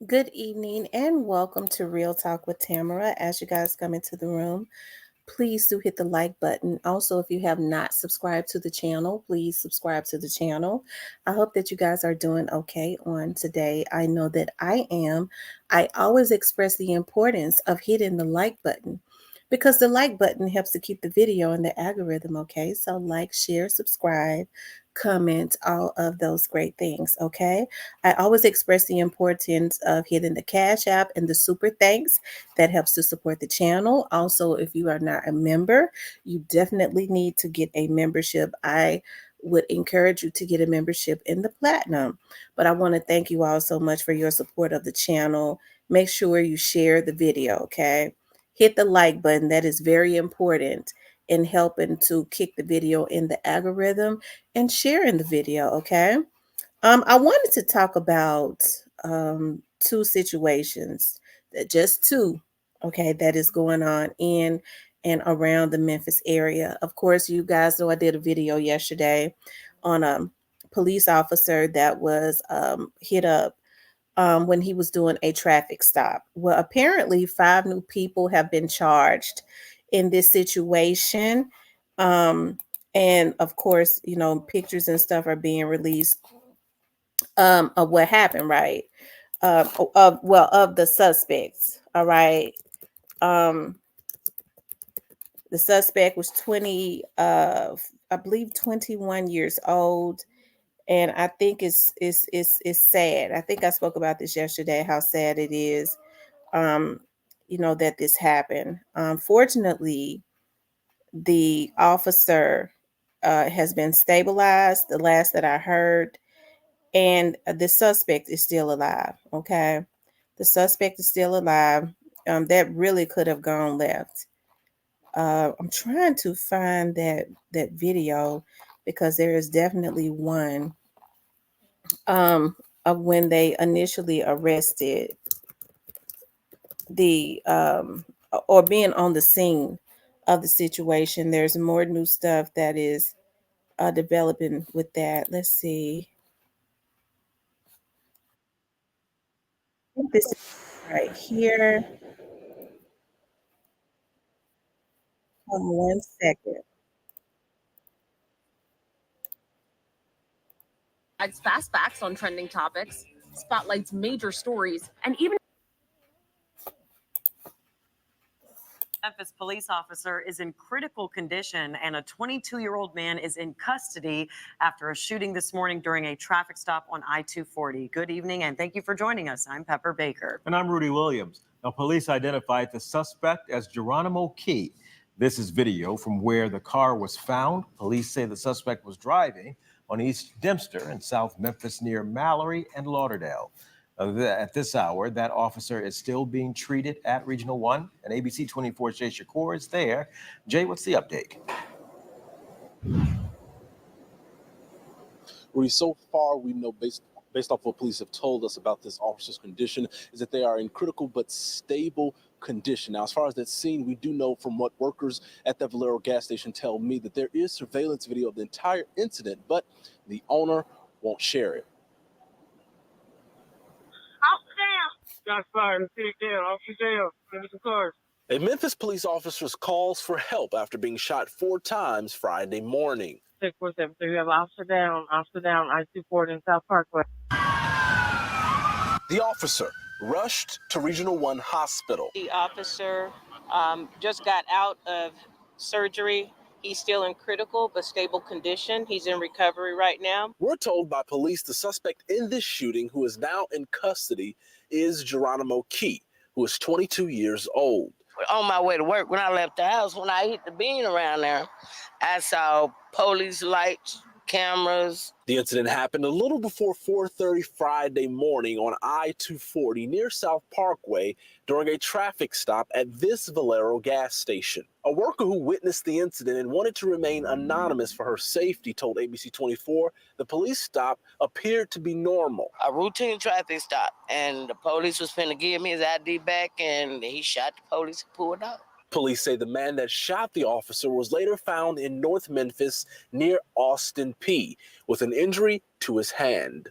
Good evening and welcome to Real Talk with Tamara. As you guys come into the room, please do hit the like button. Also, if you have not subscribed to the channel, please subscribe to the channel. I hope that you guys are doing okay on today. I know that I am. I always express the importance of hitting the like button because the like button helps to keep the video in the algorithm, okay? So like, share, subscribe, comment, all of those great things, okay? I always express the importance of hitting the Cash App and the Super Thanks. That helps to support the channel. Also, if you are not a member, you definitely need to get a membership. I would encourage you to get a membership in the Platinum. But I want to thank you all so much for your support of the channel. Make sure you share the video, okay? Hit the like button. That is very important in helping to kick the video in the algorithm and sharing the video, okay? I wanted to talk about two situations, just two, okay, that is going on in and around the Memphis area. Of course, you guys know I did a video yesterday on a police officer that was hit up when he was doing a traffic stop. Well, apparently, 5 new people have been charged in this situation. Um, and of course, pictures and stuff are being released of what happened, right? Of the suspects. All right. Um, the suspect was 20, I believe 21 years old. And I think it's sad. I think I spoke about this yesterday, how sad it is, um, that this happened. Fortunately, the officer has been stabilized, the last that I heard, and the suspect is still alive. Okay, the suspect is still alive. That really could have gone left. I'm trying to find that video because there is definitely one of when they initially arrested the or being on the scene of the situation. There's more new stuff that is developing with that. Let's see. I think this is right here. Hold on 1 second. It's fast facts on trending topics, spotlights major stories, and even Memphis police officer is in critical condition, and a 22-year-old man is in custody after a shooting this morning during a traffic stop on I-240. Good evening, and thank you for joining us. I'm Pepper Baker. And I'm Rudy Williams. Now, police identified the suspect as Geronimo Key. This is video from where the car was found. Police say the suspect was driving on East Dempster in South Memphis near Mallory and Lauderdale. At this hour, that officer is still being treated at Regional 1, and ABC 24's Jay Shakur is there. Jay, what's the update? Rudy, so far we know based off what police have told us about this officer's condition is that they are in critical but stable condition. Now, as far as that scene, we do know from what workers at that Valero gas station tell me that there is surveillance video of the entire incident, but the owner won't share it. Shots fired in the city jail. Officer jail. Maybe some cars. A Memphis police officer calls for help after being shot 4 times Friday morning. 6473. We have officer down, I-240 in South Parkway. The officer rushed to Regional 1 Hospital. The officer just got out of surgery. He's still in critical but stable condition. He's in recovery right now. We're told by police the suspect in this shooting, who is now in custody, is Geronimo Key, who is 22 years old. On my way to work, when I left the house, when I hit the bean around there, I saw police lights, cameras. The incident happened a little before 4:30 Friday morning on I-240 near South Parkway during a traffic stop at this Valero gas station. A worker who witnessed the incident and wanted to remain anonymous for her safety told ABC 24 the police stop appeared to be normal. A routine traffic stop, and the police was finna give me his ID back, and he shot the police and pulled out. Police say the man that shot the officer was later found in North Memphis near Austin P with an injury to his hand.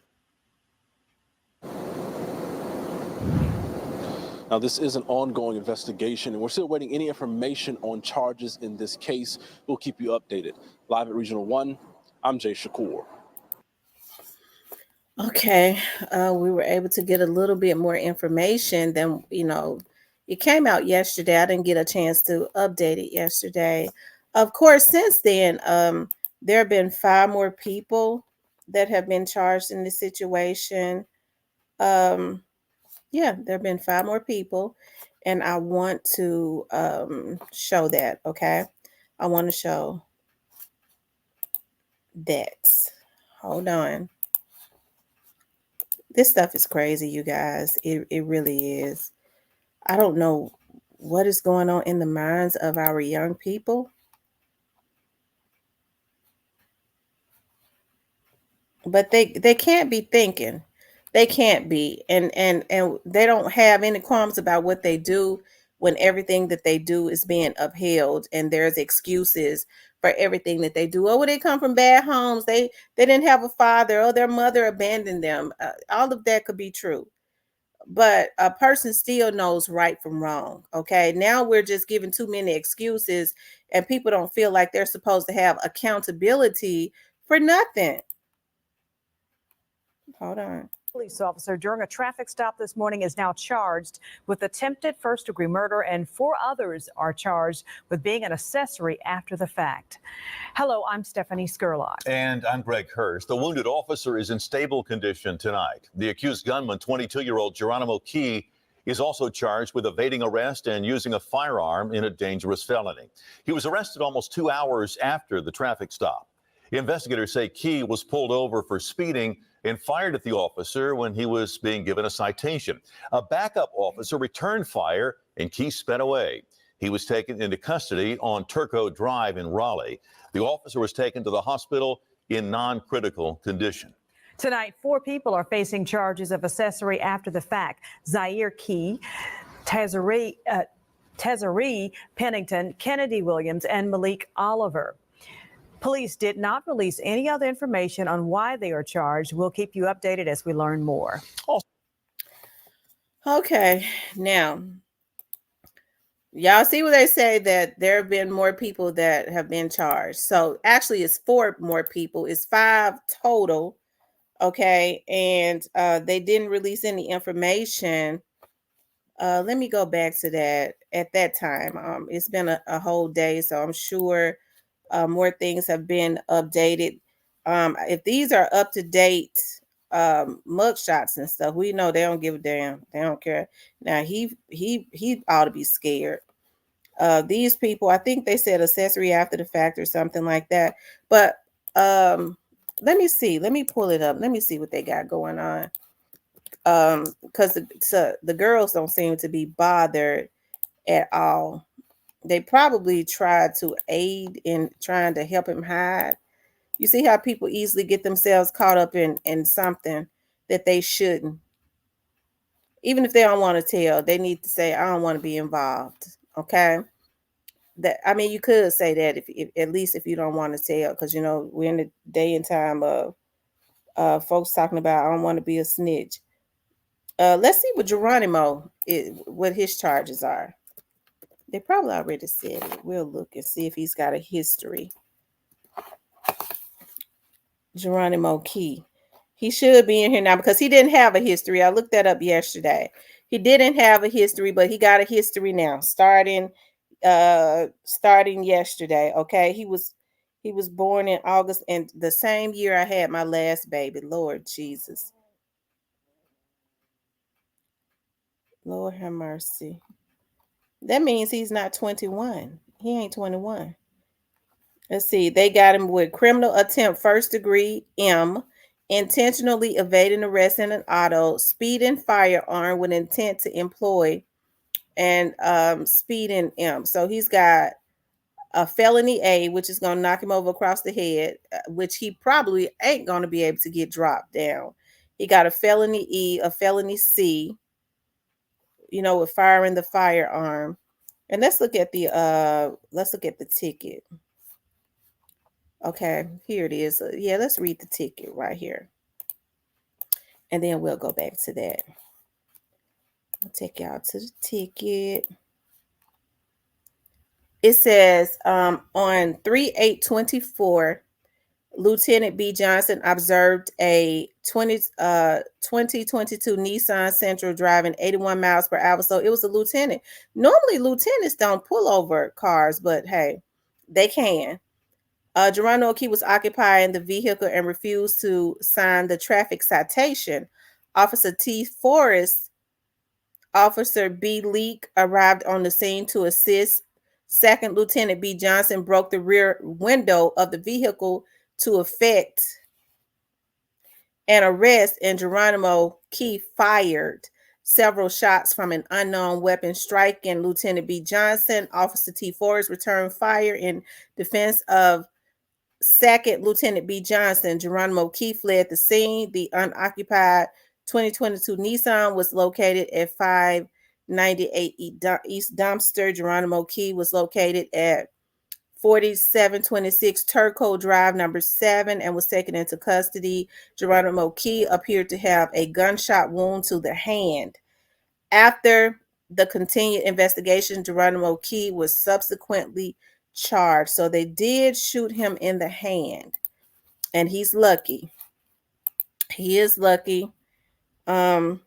Now, this is an ongoing investigation, and we're still waiting any information on charges in this case. We'll keep you updated. Live at Regional 1, I'm Jay Shakur. Okay, we were able to get a little bit more information than, it came out yesterday. I didn't get a chance to update it yesterday. Of course, since then, there have been 5 more people that have been charged in this situation. Yeah, there have been 5 more people, and I want to show that, okay? I want to show that. Hold on. This stuff is crazy, you guys. It really is. I don't know what is going on in the minds of our young people, but they can't be thinking. They can't be, and they don't have any qualms about what they do when everything that they do is being upheld, and there's excuses for everything that they do. Oh, they come from bad homes. They didn't have a father. Oh, their mother abandoned them. All of that could be true, but a person still knows right from wrong. Okay, now we're just giving too many excuses, and people don't feel like they're supposed to have accountability for nothing. Hold on. Police officer during a traffic stop this morning is now charged with attempted first-degree murder, and 4 others are charged with being an accessory after the fact. Hello, I'm Stephanie Skurlock. And I'm Greg Hurst. The wounded officer is in stable condition tonight. The accused gunman, 22-year-old Geronimo Key, is also charged with evading arrest and using a firearm in a dangerous felony. He was arrested almost 2 hours after the traffic stop. Investigators say Key was pulled over for speeding and fired at the officer when he was being given a citation. A backup officer returned fire and Key sped away. He was taken into custody on Turco Drive in Raleigh. The officer was taken to the hospital in non-critical condition. Tonight, 4 people are facing charges of accessory after the fact. Zaire Key, Tazari Pennington, Kennedy Williams, and Malik Oliver. Police did not release any other information on why they are charged. We'll keep you updated as we learn more. Okay, now, y'all see what they say, that there have been more people that have been charged. So actually it's 4 more people. It's 5 total. Okay, and they didn't release any information. Let me go back to that at that time. It's been a whole day, so I'm sure more things have been updated. If these are up to date mugshots and stuff, we know they don't give a damn. They don't care. Now he ought to be scared. These people, I think they said accessory after the fact or something like that. But let me see. Let me pull it up. Let me see what they got going on. Because the girls don't seem to be bothered at all. They probably tried to aid in trying to help him hide. You see how people easily get themselves caught up in something that they shouldn't. Even if they don't want to tell, they need to say, I don't want to be involved. Okay. You could say that if at least if you don't want to tell, because we're in the day and time of folks talking about I don't want to be a snitch. Let's see what Geronimo what his charges are. They probably already said it. We'll look and see if he's got a history. Geronimo Key. He should be in here now because he didn't have a history. I looked that up yesterday. He didn't have a history, but he got a history now, starting yesterday. Okay. He was born in August, and the same year I had my last baby. Lord Jesus. Lord have mercy. That means he's not 21. He ain't 21. Let's see. They got him with criminal attempt first degree M, intentionally evading arrest in an auto, speeding firearm with intent to employ, and speeding M. So he's got a felony A, which is going to knock him over across the head, which he probably ain't going to be able to get dropped down. He got a felony E, a felony C, with firing the firearm. And let's look at the ticket. Okay, here it is. Yeah, let's read the ticket right here. And then we'll go back to that. I'll take y'all to the ticket. It says on 3/8/24, Lieutenant B. Johnson observed a 2022 Nissan Sentra driving 81 miles per hour. So it was a lieutenant. Normally, lieutenants don't pull over cars, but hey, they can. Geronimo Key was occupying the vehicle and refused to sign the traffic citation. Officer T. Forrest, Officer B. Leak arrived on the scene to assist. Second Lieutenant B. Johnson broke the rear window of the vehicle to effect an arrest, and Geronimo Key fired several shots from an unknown weapon, striking Lieutenant B. Johnson. Officer T. Forrest returned fire in defense of Second Lieutenant B. Johnson. Geronimo Key fled the scene. The unoccupied 2022 Nissan was located at 598 East Dumpster. Geronimo Key was located at 4726 Turco Drive, number 7, and was taken into custody. Geronimo Key appeared to have a gunshot wound to the hand. After the continued investigation, Geronimo Key was subsequently charged. So they did shoot him in the hand, and he's lucky. He is lucky. That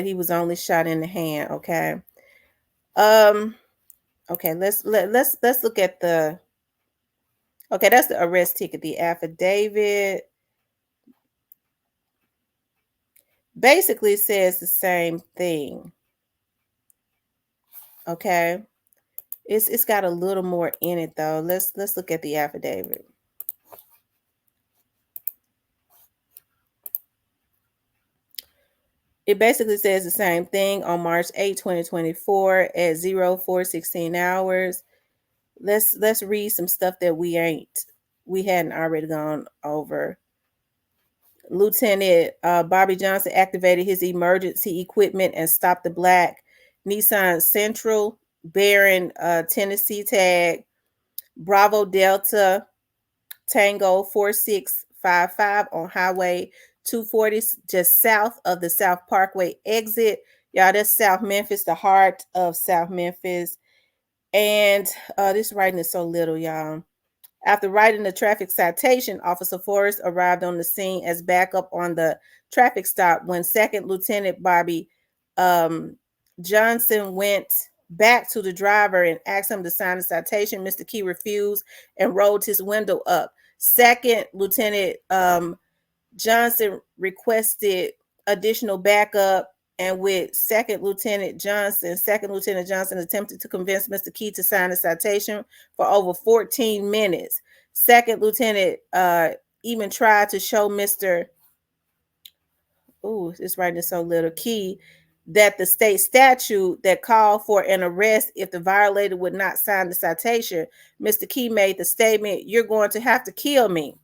he was only shot in the hand. Okay. Okay, let's look at the. Okay, that's the arrest ticket. The affidavit basically says the same thing. Okay, it's got a little more in it though. Let's look at the affidavit. It basically says the same thing on March 8, 2024 at 04:16 hours. Let's read some stuff that we hadn't already gone over. Lieutenant Bobby Johnson activated his emergency equipment and stopped the black Nissan Central bearing Tennessee tag Bravo Delta Tango 4655 on Highway 240, just south of the South Parkway exit. Y'all, that's South Memphis, the heart of South Memphis. And this writing is so little, y'all. After writing the traffic citation, Officer Forrest arrived on the scene as backup on the traffic stop when Second Lieutenant Bobby Johnson went back to the driver and asked him to sign the citation. Mr. Key refused and rolled his window up. Second Lieutenant Johnson requested additional backup, and with Second Lieutenant Johnson attempted to convince Mr. Key to sign the citation for over 14 minutes. Second Lieutenant even tried to show Mr. This writing is so little. Key that the state statute that called for an arrest if the violator would not sign the citation. Mr. Key made the statement, "You're going to have to kill me."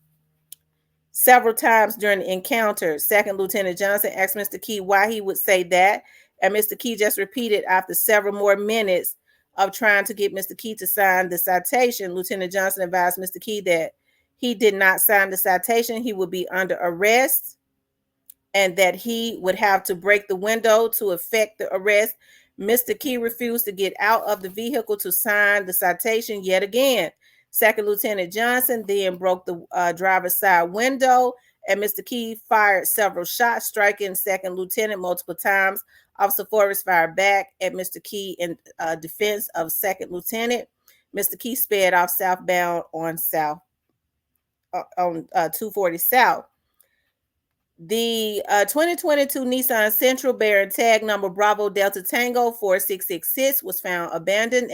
Several times during the encounter, Second Lieutenant Johnson asked Mr. Key why he would say that, and Mr. Key just repeated after several more minutes of trying to get Mr. Key to sign the citation. Lieutenant Johnson advised Mr. Key that he did not sign the citation, he would be under arrest, and that he would have to break the window to effect the arrest. Mr. Key refused to get out of the vehicle to sign the citation yet again. Second Lieutenant Johnson then broke the driver's side window, and Mr. Key fired several shots, striking Second Lieutenant multiple times. Officer Forrest fired back at Mr. Key in defense of Second Lieutenant. Mr. Key sped off southbound on 240 South. The 2022 Nissan Sentra bearing tag number Bravo Delta Tango 4666 was found abandoned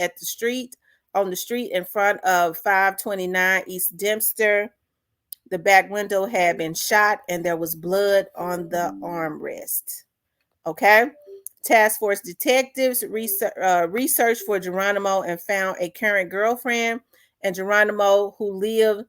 on the street in front of 529 East Dempster. The back window had been shot and there was blood on the armrest. Okay. Task force detectives researched for Geronimo and found a current girlfriend, and Geronimo, who lived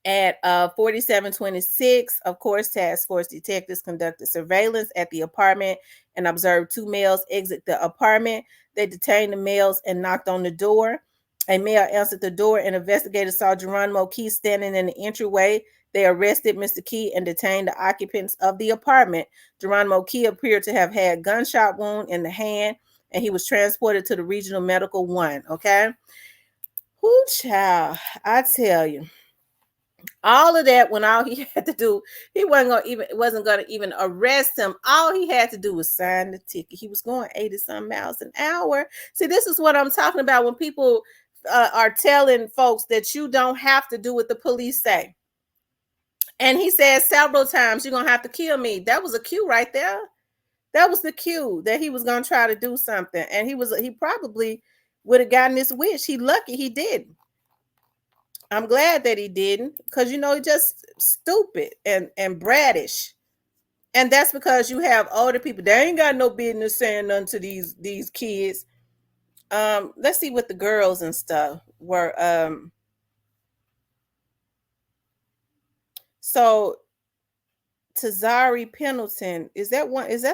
at 4726. Of course, task force detectives conducted surveillance at the apartment and observed two males exit the apartment. They detained the males and knocked on the door. A male answered the door, and investigators saw Geronimo Key standing in the entryway. They arrested Mr. Key and detained the occupants of the apartment. Geronimo Key appeared to have had gunshot wound in the hand, and he was transported to the Regional Medical 1. Okay. Whoo, child, I tell you. All of that, when all he had to do, he wasn't gonna even arrest him. All he had to do was sign the ticket. He was going 80-some miles an hour. See, this is what I'm talking about when people are telling folks that you don't have to do what the police say. And he said several times, "You're gonna have to kill me." That was a cue right there. That was the cue that he was gonna try to do something, and he probably would have gotten his wish. He lucky he didn't. I'm glad that he didn't, because he's just stupid and bratish. And that's because you have older people. They ain't got no business saying nothing to these kids. Let's see what the girls and stuff were. So Tazari Pendleton, is that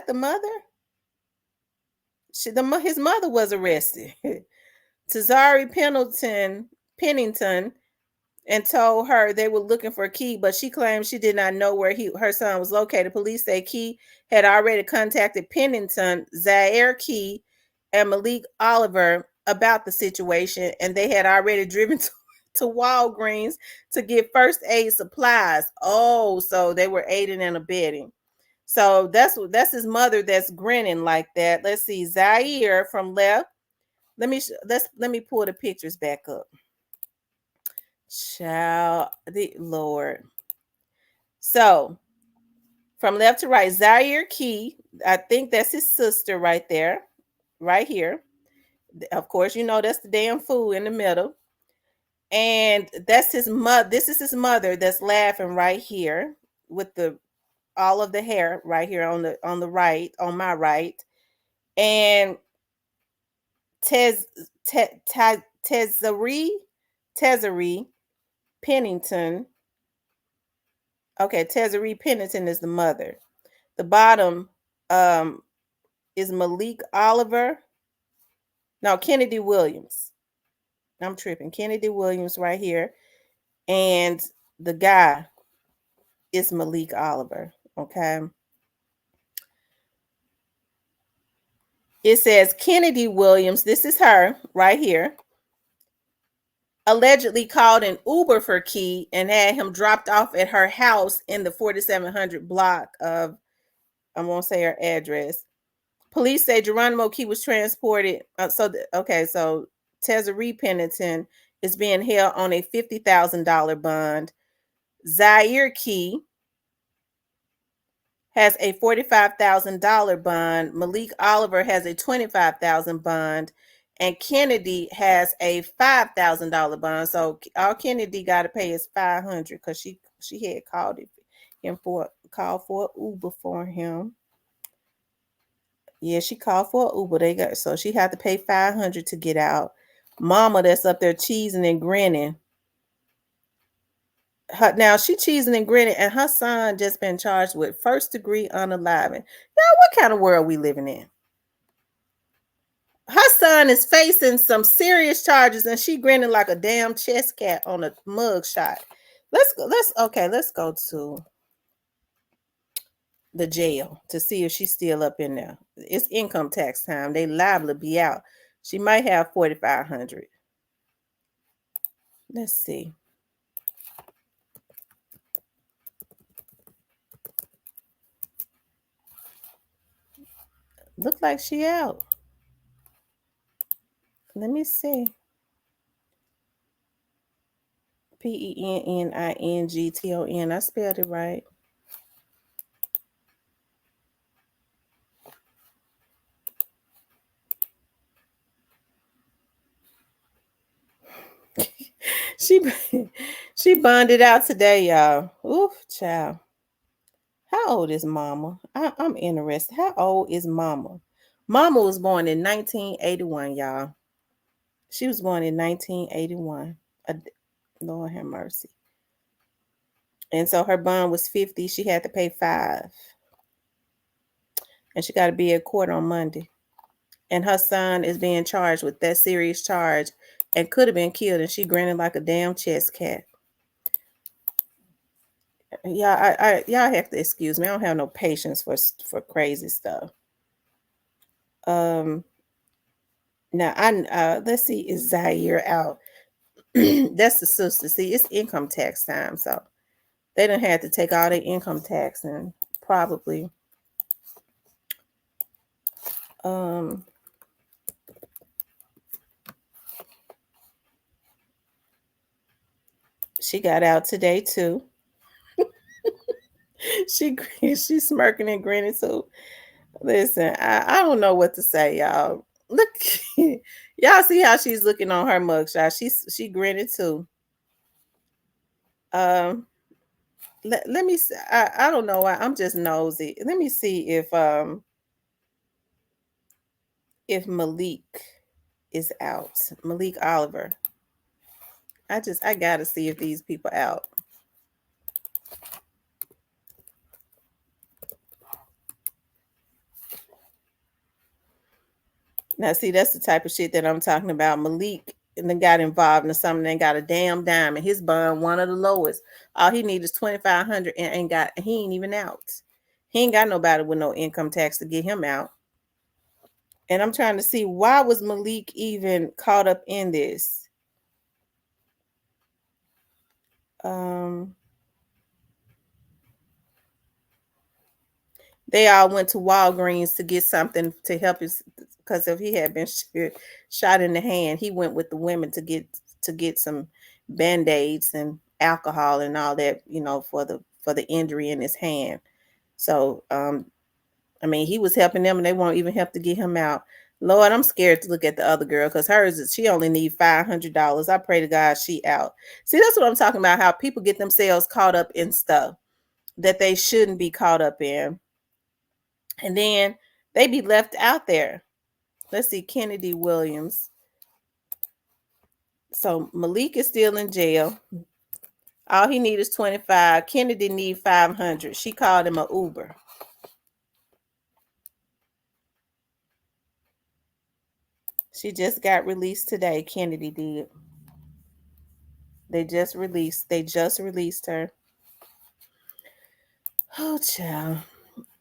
the mother? His mother was arrested. Tazari Pennington, and told her they were looking for Key, but she claimed she did not know where her son was located. Police say Key had already contacted Pennington, Zaire Key, and Malik Oliver about the situation, and they had already driven to Walgreens to get first aid supplies. Oh, so they were aiding and abetting. So that's his mother that's grinning like that. Let's see, Zaire from left. Let me pull the pictures back up. Child, the Lord. So from left to right, Zaire Key, I think that's his sister right there, right here. Of course, that's the damn fool in the middle. And that's his mother. This is his mother that's laughing right here with all of the hair right here on the right, on my right. And Tezari Pennington. Okay, Tezari Pennington is the mother. The bottom is Malik Oliver. No, Kennedy Williams. I'm tripping. Kennedy Williams right here. And the guy is Malik Oliver. Okay. It says Kennedy Williams, this is her right here, allegedly called an Uber for Key and had him dropped off at her house in the 4700 block of, I won't say her address. Police say Geronimo Key was transported. So Tezari Pennington is being held on a $50,000 bond. Zaire Key has a $45,000 bond. Malik Oliver has a $25,000 bond. And Kennedy has a $5,000 bond. So all Kennedy got to pay is $500 because she had called for Uber for him. Yeah, she called for an Uber. So she had to pay $500 to get out. Mama that's up there cheesing and grinning. Now she cheesing and grinning, and her son just been charged with first-degree unaliving. Y'all, what kind of world we living in? Her son is facing some serious charges, and she grinning like a damn chess cat on a mug shot. Let's go to the jail to see if she's still up in there. It's income tax time. They liable to be out. She might have $4,500. Let's see. Look like she out. Let me see. Pennington. I spelled it right. She bonded out today, y'all. Oof, child. How old is Mama? I'm interested. How old is Mama? Mama was born in 1981, y'all. She was born in 1981. Lord have mercy. And so her bond was 50. She had to pay $5. And she got to be at court on Monday. And her son is being charged with that serious charge and could have been killed, and she grinning like a damn chess cat. Yeah, y'all have to excuse me. I don't have no patience for crazy stuff. Now let's see, is Zaire out? That's the sister. See, it's income tax time, so they don't have to take all their income tax and probably she got out today too. She's smirking and grinning too. Listen, I don't know what to say, y'all. Look, y'all see how she's looking on her mugshot. She grinning too. Let me see. I don't know why. I'm just nosy. Let me see if Malik is out. Malik Oliver. I gotta see if these people out. Now, see, that's the type of shit that I'm talking about. Malik and then got involved in something and got a damn dime, and his bond one of the lowest. All he needs is 2,500, and he ain't even out. He ain't got nobody with no income tax to get him out. And I'm trying to see, why was Malik even caught up in this? They all went to Walgreens to get something to help his, because if he had been shot in the hand, he went with the women to get some Band-Aids and alcohol and all that, for the injury in his hand. So I mean, he was helping them, and they won't even help to get him out. Lord, I'm scared to look at the other girl, because she only need $500. I pray to God she out. See, that's what I'm talking about, how people get themselves caught up in stuff that they shouldn't be caught up in. And then they be left out there. Let's see, Kennedy Williams. So Malik is still in jail. All he needs is 25. Kennedy need 500. She called him an Uber. She just got released today. Kennedy did. They just released her. Oh, child.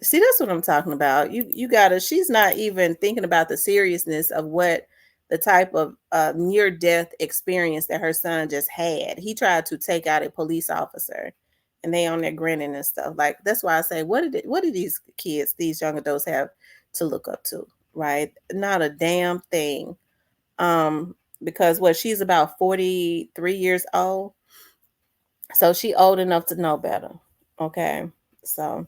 See, that's what I'm talking about. You gotta, she's not even thinking about the seriousness of what the type of near-death experience that her son just had. He tried to take out a police officer, and they on there grinning and stuff. Like, that's why I say, what do these kids, these young adults, have to look up to, right? Not a damn thing. Because she's about 43 years old. So she old enough to know better. Okay. So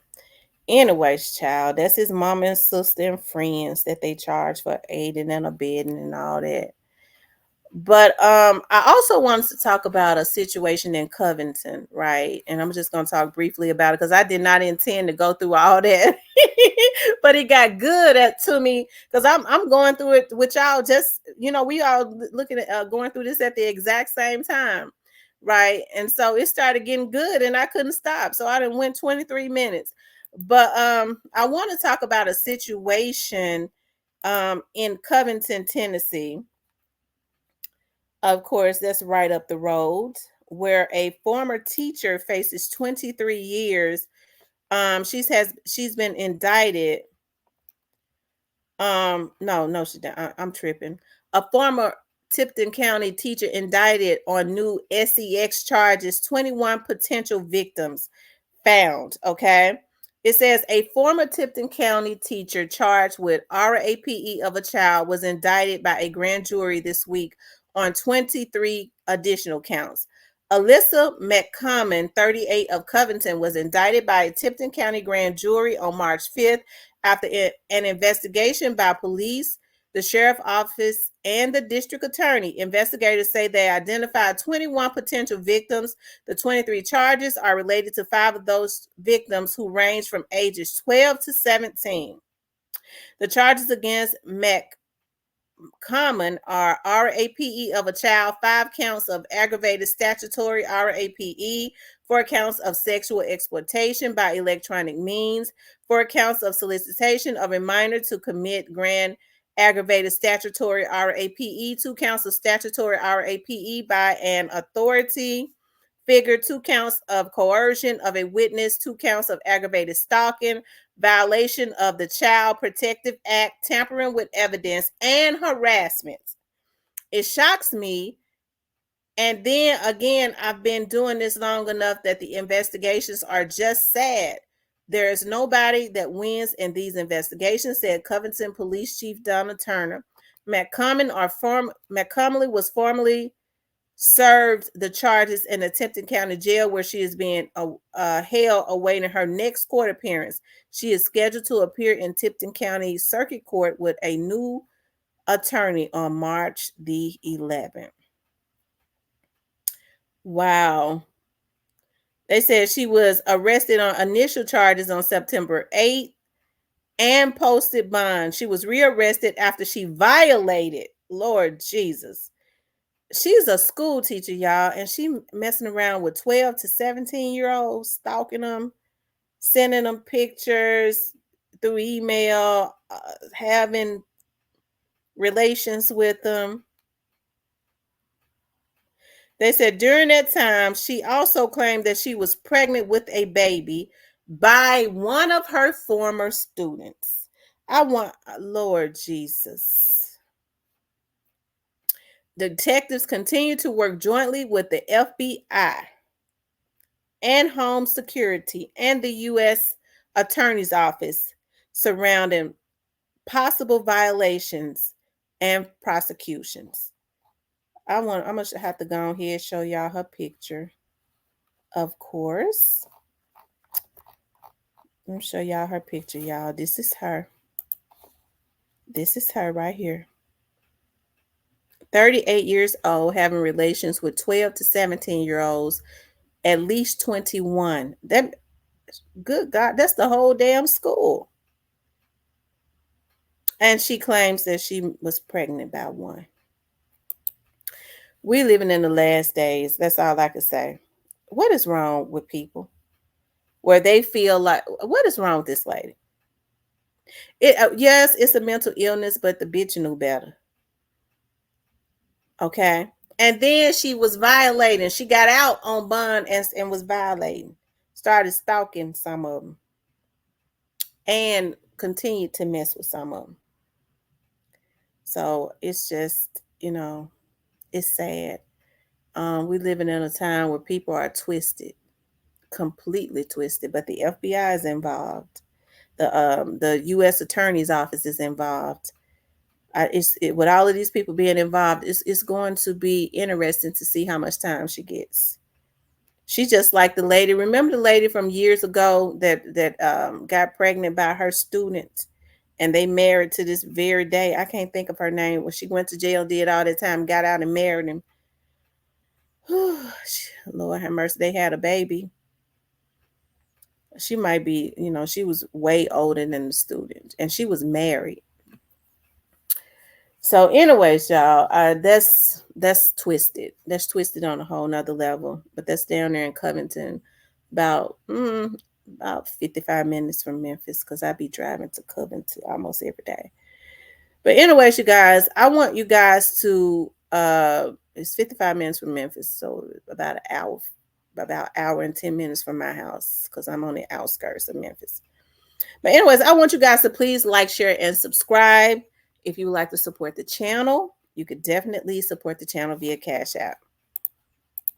anyways, child, that's his mom and sister and friends that they charge for aiding and abetting and all that. But I also wanted to talk about a situation in Covington, right? And I'm just going to talk briefly about it, because I did not intend to go through all that, but it got good to me, because I'm going through it with y'all. Just, we all looking at going through this at the exact same time, right? And so it started getting good, and I couldn't stop. So I done went 23 minutes. But I want to talk about a situation in Covington, Tennessee. Of course, that's right up the road, where a former teacher faces 23 years. She's been indicted. No, she didn't. I'm tripping. A former Tipton County teacher indicted on new S3X charges, 21 potential victims found. Okay. It says a former Tipton County teacher charged with RAPE of a child was indicted by a grand jury this week on 23 additional counts. Alyssa McCommon, 38, of Covington, was indicted by a Tipton County grand jury on March 5th after an investigation by police, the sheriff's office, and the district attorney. Investigators say they identified 21 potential victims. The 23 charges are related to 5 of those victims, who range from ages 12 to 17. The charges against McCommon are RAPE of a child, 5 counts of aggravated statutory RAPE, 4 counts of sexual exploitation by electronic means, 4 counts of solicitation of a minor to commit grand aggravated statutory RAPE, 2 counts of statutory RAPE by an authority figure, 2 counts of coercion of a witness, 2 counts of aggravated stalking, violation of the Child Protective Act, tampering with evidence, and harassment. It shocks me. And then again, I've been doing this long enough that the investigations are just sad. There is nobody that wins in these investigations, said Covington Police Chief Donna Turner. McComley was formerly served the charges in the Tipton County Jail, where she is being held awaiting her next court appearance. She is scheduled to appear in Tipton County Circuit Court with a new attorney on March the 11th. Wow. They said she was arrested on initial charges on September 8th and posted bond. She was rearrested after she violated, Lord Jesus. She's a school teacher, y'all, and she messing around with 12 to 17-year-olds, stalking them, sending them pictures through email, having relations with them. They said during that time, she also claimed that she was pregnant with a baby by one of her former students. Lord Jesus. Detectives continue to work jointly with the FBI and Home Security and the U.S. Attorney's Office surrounding possible violations and prosecutions. I'm gonna have to go ahead and show y'all her picture. Of course. Let me show y'all her picture, y'all. This is her. This is her right here. 38 years old, having relations with 12 to 17-year-olds, at least 21. That, good God, that's the whole damn school. And she claims that she was pregnant by one. We living in the last days. That's all I can say. What is wrong with people? Where they feel like, what is wrong with this lady? Yes, it's a mental illness, but the bitch knew better. Okay. And then she was violating. She got out on bond and was violating. Started stalking some of them. And continued to mess with some of them. So it's just, it's sad. We living in a time where people are twisted. Completely twisted. But the FBI is involved. The U.S. Attorney's Office is involved. With all of these people being involved, it's going to be interesting to see how much time she gets. She's just like the lady. Remember the lady from years ago that got pregnant by her student, and they married to this very day. I can't think of her name. When she went to jail, did all that time, got out and married him. Lord have mercy. They had a baby. She might be, she was way older than the student, and she was married. So anyways, y'all, that's twisted. That's twisted on a whole nother level. But that's down there in Covington, about 55 minutes from Memphis, because I be driving to Covington almost every day. But anyways, you guys, I want you guys to it's 55 minutes from Memphis, so about an hour and 10 minutes from my house, because I'm on the outskirts of Memphis. But anyways, I want you guys to please like, share, and subscribe. If you would like to support the channel, you could definitely support the channel via Cash App.